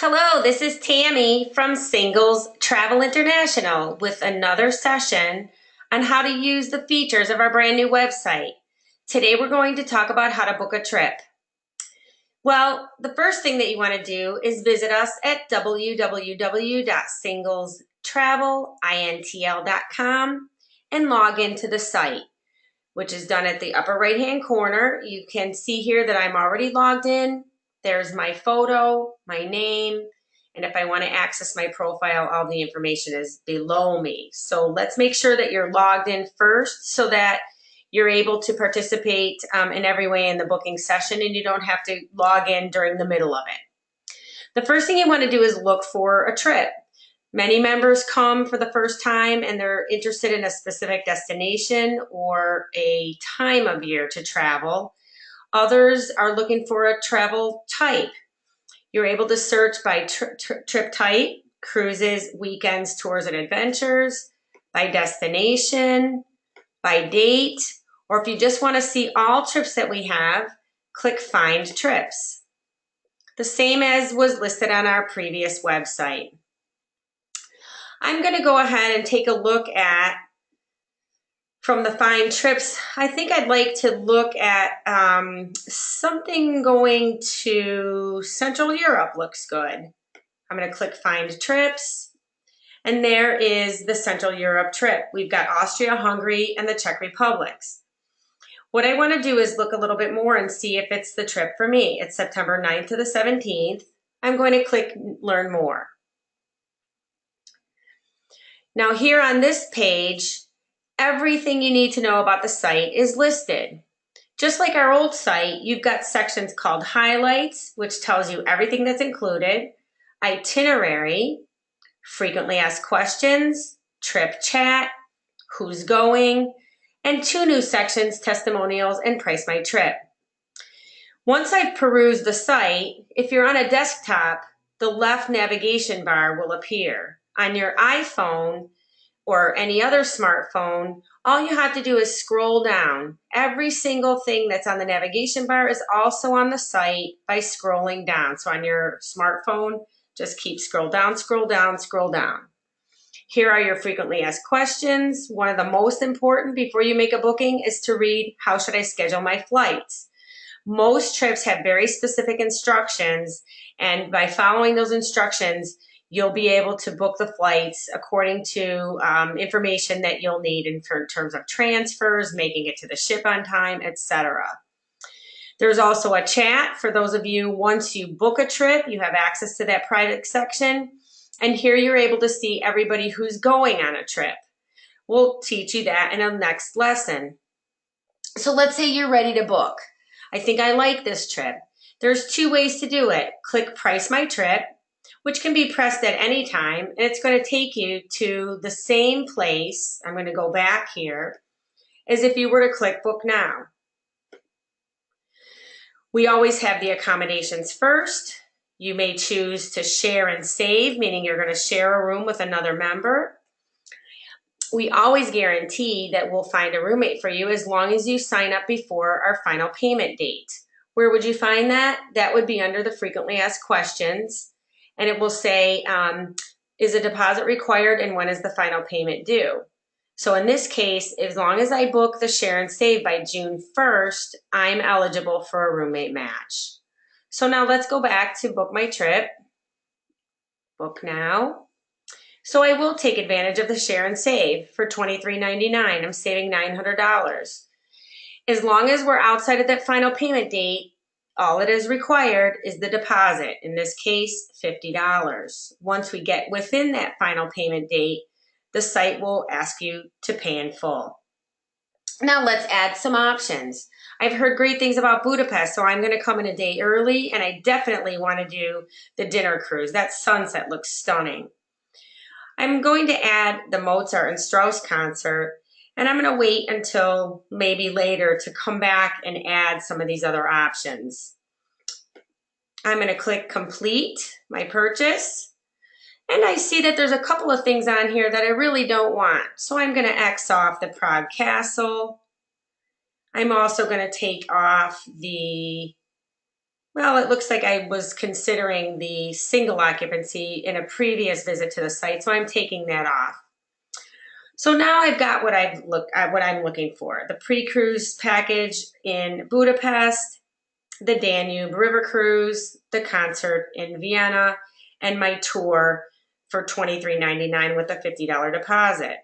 Hello, this is Tammy from Singles Travel International with another session on how to use the features of our brand new website. Today we're going to talk about how to book a trip. Well, the first thing that you want to do is visit us at www.singlestravelintl.com and log into the site, which is done at the upper right hand corner. You can see here that I'm already logged in. There's my photo, my name, and if I want to access my profile, all the information is below me. So let's make sure that you're logged in first so that you're able to participate in every way in the booking session and you don't have to log in during the middle of it. The first thing you want to do is look for a trip. Many members come for the first time and they're interested in a specific destination or a time of year to travel. Others are looking for a travel type. You're able to search by trip type, cruises, weekends, tours, and adventures, by destination, by date, or if you just want to see all trips that we have, click Find Trips. The same as was listed on our previous website. I'm going to go ahead and take a look at from the Find Trips. I think I'd like to look at something going to Central Europe looks good. I'm going to click Find Trips, and there is the Central Europe trip. We've got Austria, Hungary, and the Czech Republics. What I want to do is look a little bit more and see if it's the trip for me. It's September 9th to the 17th. I'm going to click Learn More. Now here on this page, everything you need to know about the site is listed. Just like our old site, you've got sections called Highlights, which tells you everything that's included, Itinerary, Frequently Asked Questions, Trip Chat, Who's Going, and two new sections, Testimonials and Price My Trip. Once I've perused the site, if you're on a desktop, the left navigation bar will appear. On your iPhone, or any other smartphone, all you have to do is scroll down. Every single thing that's on the navigation bar is also on the site by scrolling down. So on your smartphone, just keep scroll down, scroll down, scroll down. Here are your frequently asked questions. One of the most important before you make a booking is to read, how should I schedule my flights? Most trips have very specific instructions, and by following those instructions, you'll be able to book the flights according to information that you'll need in terms of transfers, making it to the ship on time, etc. There's also a chat for those of you, once you book a trip, you have access to that private section. And here you're able to see everybody who's going on a trip. We'll teach you that in a next lesson. So let's say you're ready to book. I think I like this trip. There's two ways to do it. Click Price My Trip, which can be pressed at any time, and it's going to take you to the same place. I'm going to go back here, as if you were to click Book Now. We always have the accommodations first. You may choose to share and save, meaning you're going to share a room with another member. We always guarantee that we'll find a roommate for you as long as you sign up before our final payment date. Where would you find that? That would be under the frequently asked questions. And it will say, is a deposit required and when is the final payment due? So in this case, as long as I book the share and save by June 1st, I'm eligible for a roommate match. So now let's go back to Book My Trip. Book Now. So I will take advantage of the share and save for $23.99. I'm saving $900. As long as we're outside of that final payment date, all it is required is the deposit, in this case, $50. Once we get within that final payment date, the site will ask you to pay in full. Now let's add some options. I've heard great things about Budapest, so I'm going to come in a day early, and I definitely want to do the dinner cruise. That sunset looks stunning. I'm going to add the Mozart and Strauss concert, and I'm going to wait until maybe later to come back and add some of these other options. I'm going to click Complete my purchase, and I see that there's a couple of things on here that I really don't want. So I'm going to X off the Prague Castle. I'm also going to take off the Well, it looks like I was considering the single occupancy in a previous visit to the site, so I'm taking that off. So now I've got what I'm looking for: the pre-cruise package in Budapest, the Danube River Cruise, the concert in Vienna, and my tour for $23.99 with a $50 deposit.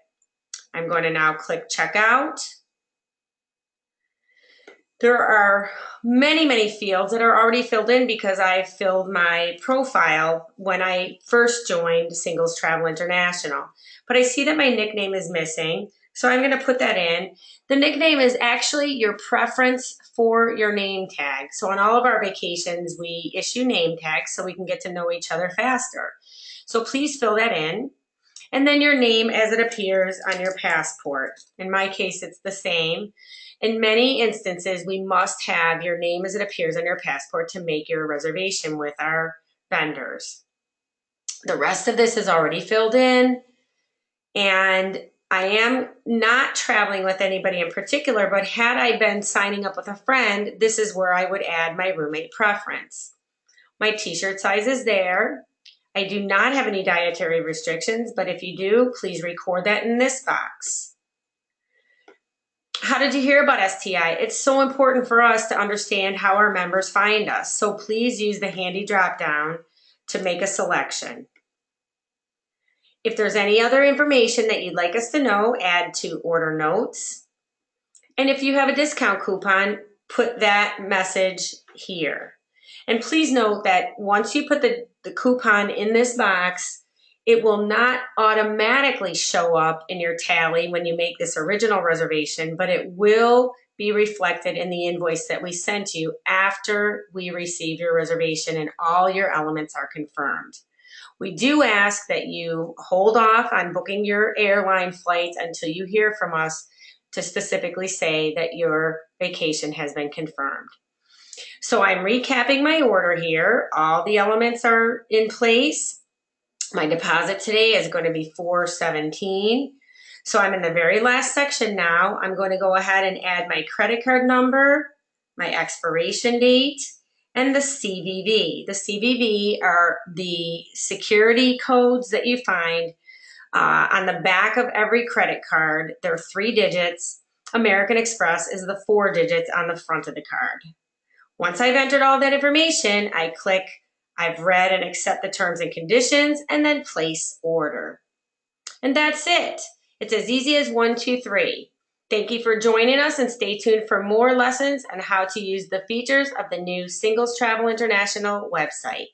I'm going to now click checkout. There are many, many fields that are already filled in because I filled my profile when I first joined Singles Travel International. But I see that my nickname is missing, so I'm going to put that in. The nickname is actually your preference for your name tag. So on all of our vacations, we issue name tags so we can get to know each other faster. So please fill that in. And then your name as it appears on your passport. In my case, it's the same. In many instances, we must have your name as it appears on your passport to make your reservation with our vendors. The rest of this is already filled in, and I am not traveling with anybody in particular, but had I been signing up with a friend, this is where I would add my roommate preference. My t-shirt size is there. I do not have any dietary restrictions, but if you do, please record that in this box. How did you hear about STI? It's so important for us to understand how our members find us, so please use the handy drop-down to make a selection. If there's any other information that you'd like us to know, add to order notes. And if you have a discount coupon, put that message here. And please note that once you put the coupon in this box, it will not automatically show up in your tally when you make this original reservation, but it will be reflected in the invoice that we sent you after we receive your reservation and all your elements are confirmed. We do ask that you hold off on booking your airline flights until you hear from us to specifically say that your vacation has been confirmed. So I'm recapping my order here. All the elements are in place. My deposit today is going to be $417. So I'm in the very last section now. I'm going to go ahead and add my credit card number, my expiration date, and the CVV. The CVV are the security codes that you find on the back of every credit card. They're 3 digits. American Express is the 4 digits on the front of the card. Once I've entered all that information, I click I've read and accept the terms and conditions, and then place order. And that's it. It's as easy as 1, 2, 3. Thank you for joining us, and stay tuned for more lessons on how to use the features of the new Singles Travel International website.